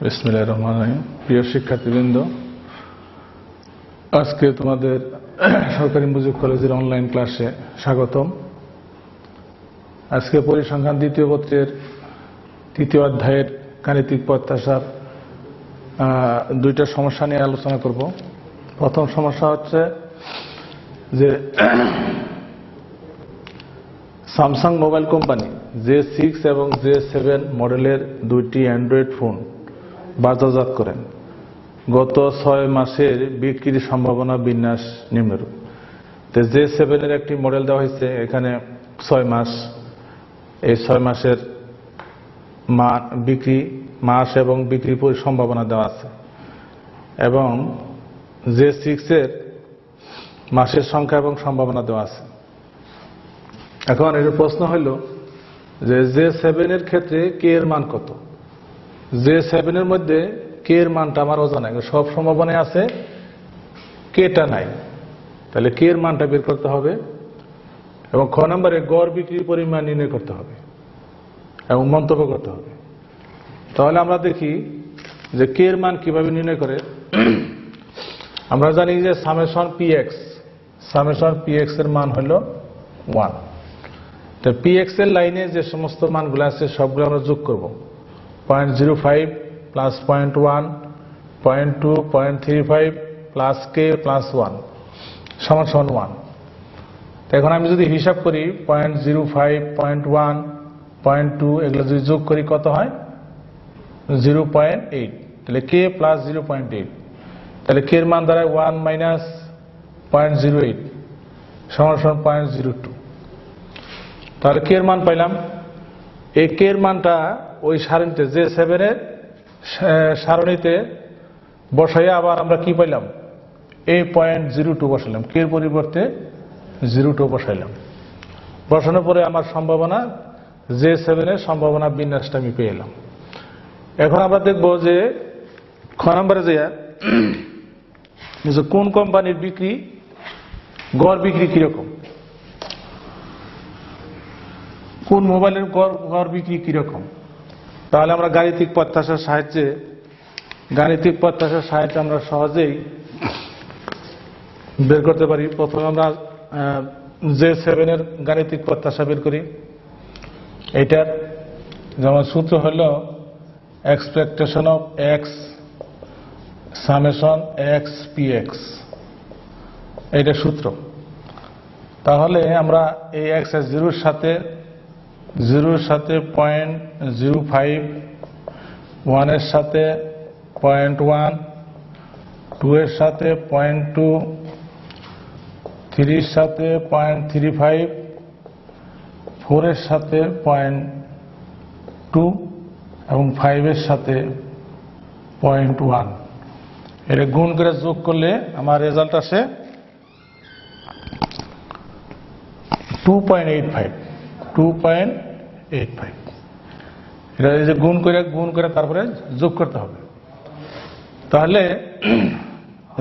বিসমিল্লাহির রহমানির রহিম। প্রিয় শিক্ষার্থীবৃন্দ, আজকে তোমাদের সরকারি মুজিব কলেজের অনলাইন ক্লাসে স্বাগতম। আজকে পরিসংখ্যান দ্বিতীয় পত্রের তৃতীয় অধ্যায়ের গাণিতিক প্রত্যাশার দুইটা সমস্যা নিয়ে আলোচনা করব। প্রথম সমস্যা হচ্ছে যে স্যামসাং মোবাইল কোম্পানি J6 এবং J7 মডেলের দুইটি অ্যান্ড্রয়েড ফোন বাজারজাত করেন। গত 6 মাসের বিক্রির সম্ভাবনা বিন্যাস নিম্নরূপ। J7 এর একটি মডেল দেওয়া হয়েছে, এখানে 6 মাস, এই 6 মাসের বিক্রি মাস এবং বিক্রির সম্ভাবনা দেওয়া আছে, এবং J6 এর মাসের সংখ্যা এবং সম্ভাবনা দেওয়া আছে। এখন এর প্রশ্ন হইল যে J7 এর ক্ষেত্রে কে এর মান কত। J7 এর মধ্যে কে এর মানটা আমার অজানা, সব সম্ভাবনায় আছে, কেটা নাই। তাহলে কে এর মানটা বের করতে হবে এবং খ নম্বরে গড় বিক্রির পরিমাণ নির্ণয় করতে হবে এবং মন্তব্য করতে হবে। তাহলে আমরা দেখি যে কে এর মান কিভাবে নির্ণয় করে। আমরা জানি যে সামেশন px এর মান হল 1। তো px এর লাইনে যে সমস্ত মানগুলো আছে সবগুলো আমরা যোগ করব। 0.05 প্লাস 0.1, 0.2, 0.35 প্লাস কে প্লাস 1 সমান 1। তো এখন আমি যদি হিসাব করি 0.05, 0.1, 0.2 এগুলো যদি যোগ করি কত হয়? 0.8। তাহলে কে প্লাস 0.8, তাহলে কে এর মান দাঁড়ায় 1 মাইনাস 0.08 সমান 0.02। তাহলে কে এর মান পাইলাম। এই কে এর মানটা ওই সারণীতে J7 এর সারণীতে বসাইয়া আবার আমরা কি পাইলাম? 0.02 বসাইলাম, কে এর পরিবর্তে 0.2 বসাইলাম। বসানোর পরে আমার সম্ভাবনা J7 এর সম্ভাবনা বিন্যাসটা আমি পেয়ে এলাম। এখন আমরা দেখব যে খ নম্বরে যে কোন কোম্পানির বিক্রি গড় বিক্রি কিরকম, কোন মোবাইলের গড় বিক্রি কিরকম। তাহলে আমরা গাণিতিক প্রত্যাশার সাহায্যে আমরা সহজেই বের করতে পারি। প্রথমে আমরা J7 এর গাণিতিক প্রত্যাশা বের করি। এইটার যেমন সূত্র হল expectation of x summation x px, এইটা সূত্র। তাহলে আমরা এই এক্স 0-এর সাথে 0.05, 1 এর সাথে 0.1, 2 এর সাথে 0.2, 3 এর সাথে 0.35, 4 এর সাথে 0.2 এবং 5 এর সাথে 0.1 এটা গুণ করে যোগ করলে আমার রেজাল্ট আসে 2.85। এটা এই যে গুণ করে তারপরে যোগ করতে হবে। তাহলে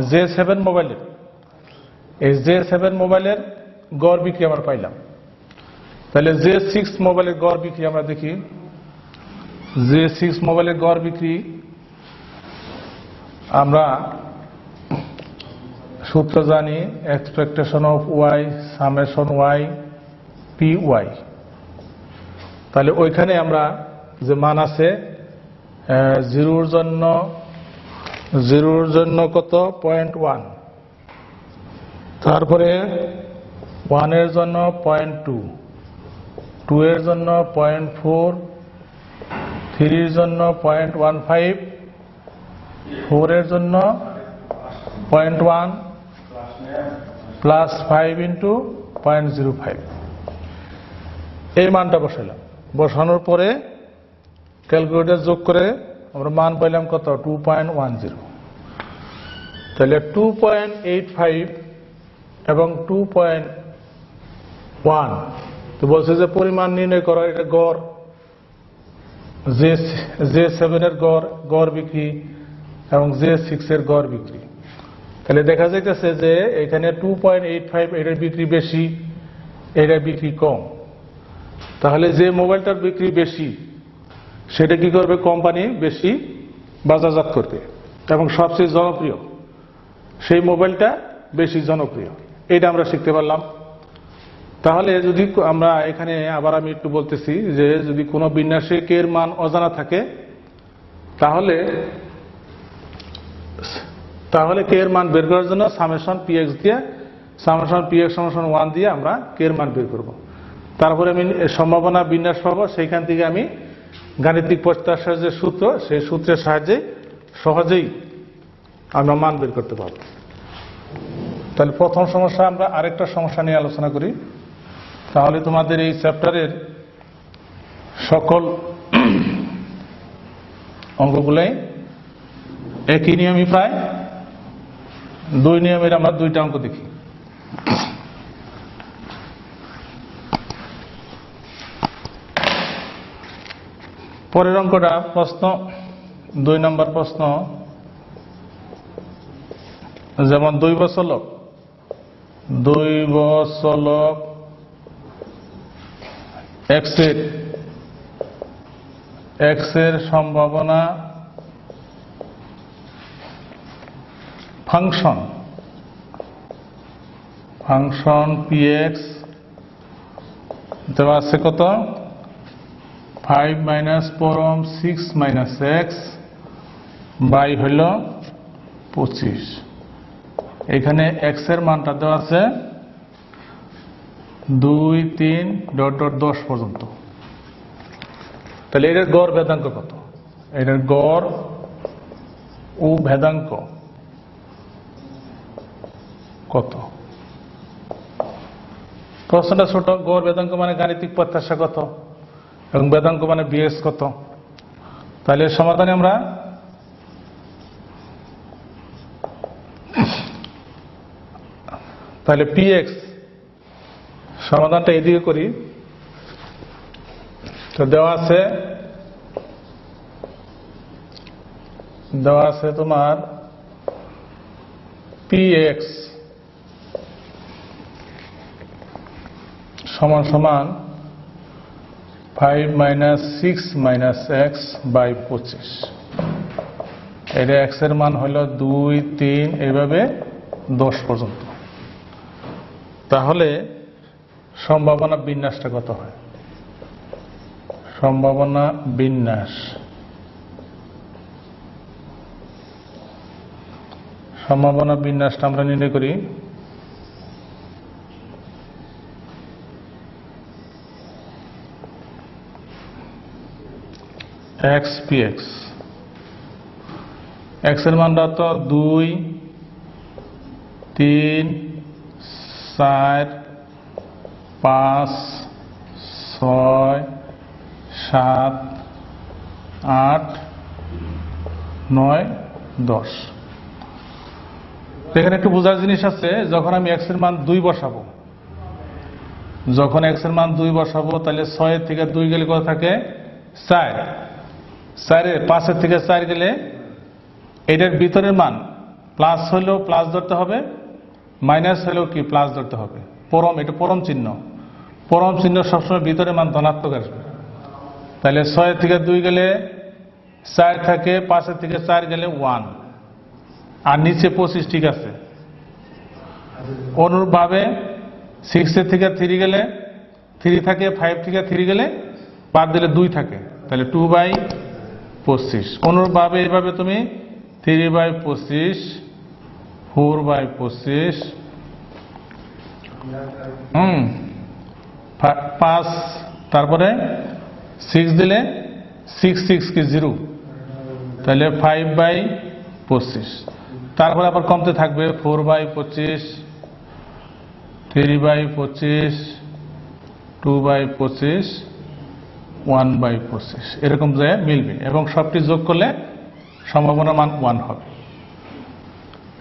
J7 মোবাইলের গড় বিক্রি আমরা পাইলাম। তাহলে J6 মোবাইলের গড় বিক্রি আমরা দেখি। J6 মোবাইলের গড় বিক্রি আমরা সূত্র জানি expectation of Y summation Y py। তাহলে ওইখানে আমরা যে মান আছে 0-এর জন্য কত 0.1, তারপরে 1 এর জন্য 0.2, 2 এর জন্য 0.4, 3 এর জন্য 0.15, 4 এর জন্য 0.1 প্লাস 5 ইন্টু 0.05 এই মানটা বসাইলাম। বসানোর পরে ক্যালকুলেটর যোগ করে আমরা মান পাইলাম কত 2.10। তাহলে 2.85 এবং 2.1 তো বলছে যে পরিমাণ নির্ণয় করা, এটা গড় J7 এর গড় বিক্রি এবং J6 এর গড় বিক্রি। তাহলে দেখা যাইতেছে যে এখানে 2.85 এটার বিক্রি বেশি, এটার বিক্রি কম। তাহলে যে মোবাইলটার বিক্রি বেশি সেটা কি করবে? কোম্পানি বেশি বাজারজাত করবে এবং সবচেয়ে জনপ্রিয় সেই মোবাইলটা বেশি জনপ্রিয়, এটা আমরা শিখতে পারলাম। তাহলে যদি আমরা এখানে আবার আমি একটু বলতেছি যে যদি কোনো বিন্যাসে কে এর মান অজানা থাকে তাহলে কে এর মান বের করার জন্য সামেশন পিএক্স দিয়ে সামেশন পিএক্স সমান 1 দিয়ে আমরা কে এর মান বের করব। তারপরে আমি সম্ভাবনা বিন্যাস পাবো, সেইখান থেকে আমি গাণিতিক প্রত্যাশার যে সূত্র সেই সূত্রের সাহায্যে সহজেই আমরা মান বের করতে পারব। তাহলে প্রথম সমস্যা, আমরা আরেকটা সমস্যা নিয়ে আলোচনা করি। তাহলে তোমাদের এই চ্যাপ্টারের সকল অঙ্কগুলোই একই নিয়মই প্রায় 2 নিয়মের আমরা 2টা অঙ্ক দেখি। পরের অঙ্কটা প্রশ্ন 2 নম্বর প্রশ্ন, যেমন 2 বছলক x এর সম্ভাবনা ফাংশন px দেওয়া আছে কত 5 - 4 6 - x বাই হইল 25। এখানে x এর মানটা দেওয়া আছে 2 3 .10 পর্যন্ত। তাহলে এটার গড় ভেদাঙ্ক কত? এটার গড় ও ভেদাঙ্ক কত? প্রশ্নটা ছোট, গড় ভেদাঙ্ক মানে গাণিতিক প্রত্যাশা কত এবং ভেদাঙ্ক মানে বিএস কত। তাহলে সমাধানে আমরা তাহলে পিএক্স সমাধানটা এদিকে করি। তো দেওয়া আছে তোমার পিএক্স সমান 5 - 6 - x বাই 25। এটা x এর মান হলো 2 3 এইভাবে 10 পর্যন্ত। তাহলে সম্ভাবনা বিন্যাসটা কত হয়? সম্ভাবনা বিন্যাসটা আমরা নির্ণয় করি। x px, x এর মানটা তো 2 3 4 5 6 7 8 9 10। এখানে একটু বোঝার জিনিস আছে, যখন আমি x এর মান 2 বসাবো, তাহলে 6 থেকে 2 গেলে কত থাকে 4, 5 থেকে 4 গেলে এটার ভিতরের মান প্লাস হলেও প্লাস ধরতে হবে, মাইনাস হলেও কি প্লাস ধরতে হবে। এটা পরম চিহ্ন সবসময় ভিতরের মান ধনাত্মক আসবে। তাহলে 6 থেকে 2 গেলে 4 থাকে, 5 থেকে 4 গেলে 1, আর নিচে 25 ঠিক আছে। অনুরূপভাবে 6 থেকে 3 গেলে 3 থাকে, 5 থেকে 3 গেলে বাদ দিলে 2 থাকে, তাহলে 2/25। অনুরূপভাবে এইভাবে তুমি 3/25 4/25 5, তারপরে 6 দিলে 6 6 কি 0, তাহলে 5/25। তারপরে আবার কমতে থাকবে 4/25 3/25 2/25 1/25, এরকম যে মিলবে এবং সবটি যোগ করলে সম্ভাবনা মান 1 হবে।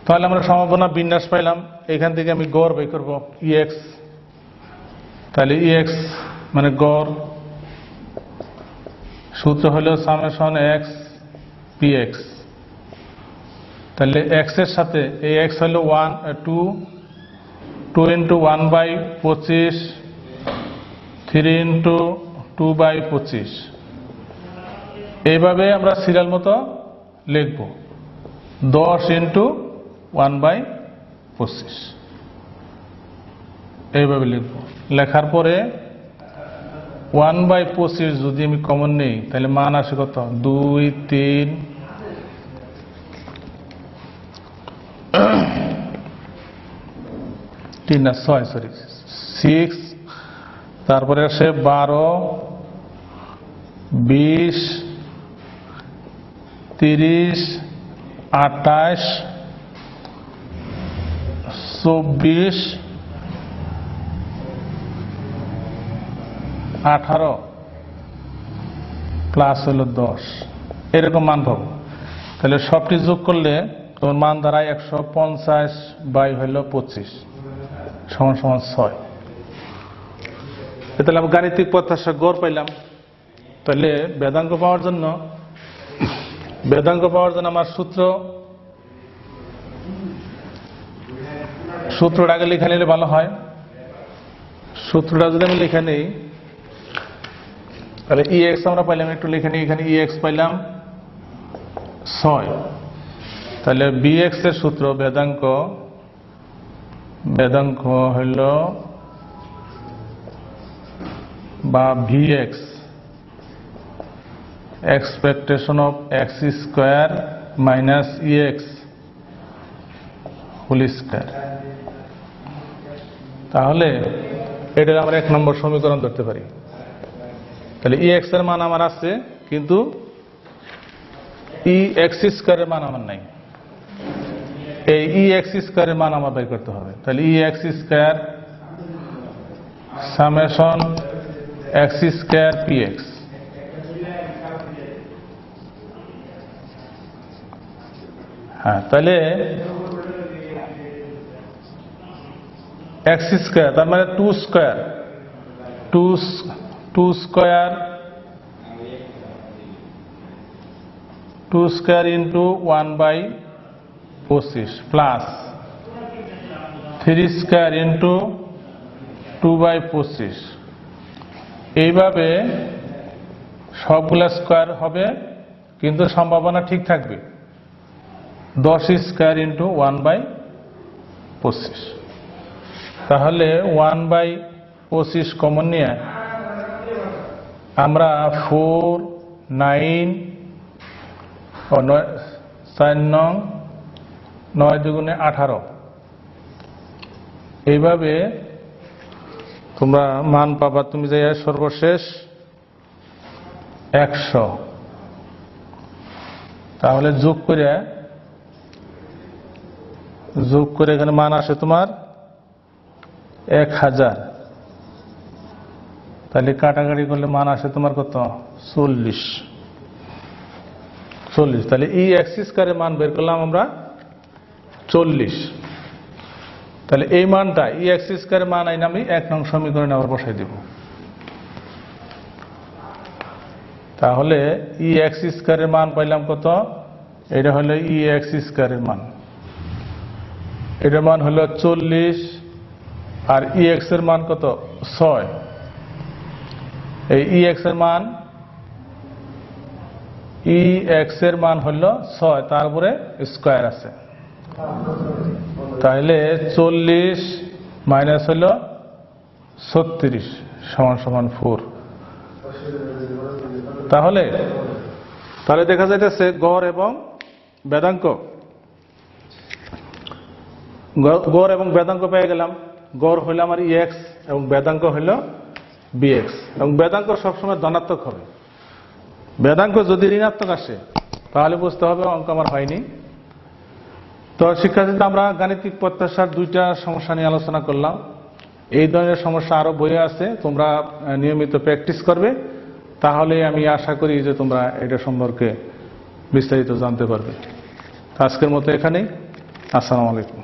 তাহলে আমরা সম্ভাবনা বিন্যাস পাইলাম। এখান থেকে আমি গড় বের করব ইএক্স। তাহলে ইএক্স মানে গড়, সূত্র হলো সামেশন এক্স পিএক্স। তাহলে এক্স এর সাথে এই এক্স হলো 2 ইন্টু 1/25 3 ইন্টু 2/25। এইভাবে আমরা সিরিয়াল মতো লিখব 10 ইন্টু 1/25 এইভাবে লিখব। লেখার পরে 1/25 যদি আমি কমন নেই তাহলে মান আসে কত 2 3 6, তারপরে আসে 12 20 30 28 24 18 প্লাস হলো 10 এরকম মান পাবো। তাহলে সবটি যোগ করলে তোমার মান দাঁড়ায় 150 বাই হলো 25 সমান সমান 6। তাহলে আমি গাণিতিক প্রত্যাশা গড় পাইলাম। তাহলে বেদাঙ্ক পাওয়ার জন্য আমার সূত্রটা আগে লিখে নিলে ভালো হয়। সূত্রটা যদি আমি লিখে নিই তাহলে EX আমরা পাইলাম, একটু লিখে নিই, এখানে EX পাইলাম 6। তাহলে BX এর সূত্র বেদাঙ্ক হইল বা VX expectation of x square minus EX whole square। তাহলে এটা আমরা 1 নম্বর সমীকরণ ধরতে পারি। তাহলে EX এর মান আমার আছে, কিন্তু EX স্কয়ারের মান আমার নাই। এই EX স্কয়ারের মান আমার বের করতে হবে। তাহলে EX square summation x square PX। হ্যাঁ, তাহলে x স্কয়ার তার মানে 2 square into 1/25 plus 3 square into 2/25। এইভাবে সবগুলা স্কয়ার হবে, কিন্তু সম্ভাবনা ঠিক থাকবে। 10 স্কয়ার ইন্টু 1/25। তাহলে 1/25 কমন নিয়ে আমরা 4 9 4 9 9 দুগুণে 18 এইভাবে তোমরা মান পাবা। তুমি যাই সর্বশেষ 100। তাহলে যোগ করে এখানে মান আসে তোমার 1000। তাহলে কাটাকাটি করলে মান আসে তোমার কত 40। তাহলে EX স্কয়ারের মান বের করলাম আমরা 40। তাহলে এই মানটা EX স্কয়ারের মান আইন আমি 1 নং সমীকরণে আবার বসাই দেব। তাহলে EX স্কয়ারের মান পাইলাম কত, এটা হলো EX স্কয়ারের মান, এটার মান হলো 40। আর EX এর মান কত 6। এই EX এর মান হলো 6, তারপরে স্কয়ার আছে। তাহলে 40 মাইনাস হলো 36 সমান সমান 4। তাহলে দেখা যাইতেছে গড় এবং বেদাঙ্ক পেয়ে গেলাম। গড় হইল আমার EX এবং বেদাঙ্ক হইল BX, এবং বেদাঙ্ক সবসময় ধনাত্মক হবে। বেদাঙ্ক যদি ঋণাত্মক আসে তাহলে বুঝতে হবে অঙ্ক আমার হয়নি। তো শিক্ষার্থীরা, আমরা গাণিতিক প্রত্যাশার 2টা সমস্যা নিয়ে আলোচনা করলাম। এই ধরনের সমস্যা আরো বইয়ে আছে, তোমরা নিয়মিত প্র্যাকটিস করবে, তাহলে আমি আশা করি যে তোমরা এটা সম্পর্কে বিস্তারিত জানতে পারবে। আজকের মতো এখানেই। আসসালামু আলাইকুম।